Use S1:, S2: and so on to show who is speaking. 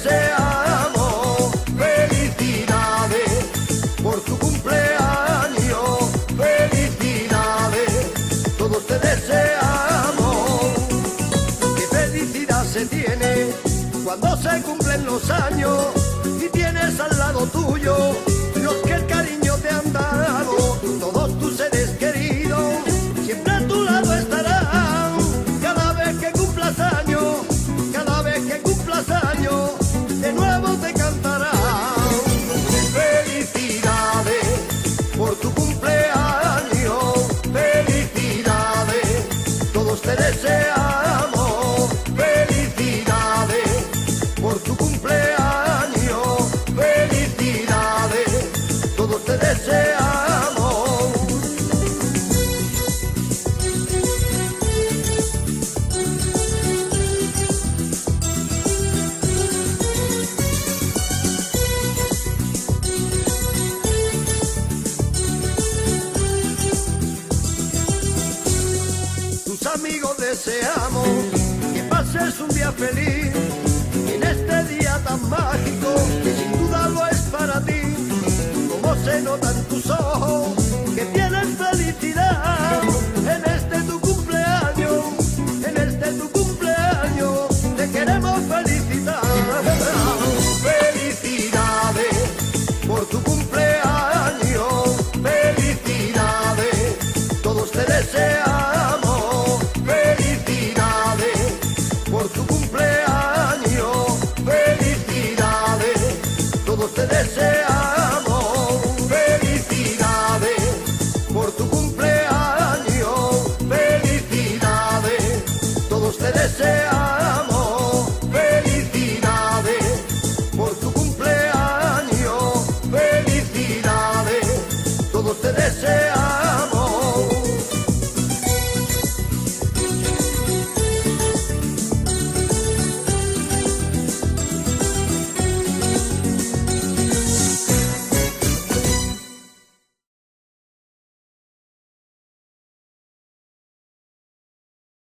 S1: deseamos felicidades por tu cumpleaños, felicidades, todos te deseamos. Qué felicidad se tiene cuando se cumplen los años y tienes al lado tuyo los que el cariño te han dado, todos tus seres queridos siempre a tu lado estarán. Cada vez que cumplas años, cada vez que cumplas años, de nuevo te cantarán. Felicidades por tu cumpleaños, felicidades, todos te deseamos. Felicidades por tu cumpleaños, felicidades, todos te deseamos. Tus amigos deseamos que pases un día feliz en este día tan mágico que sin duda lo es para ti. Como se notan tus ojos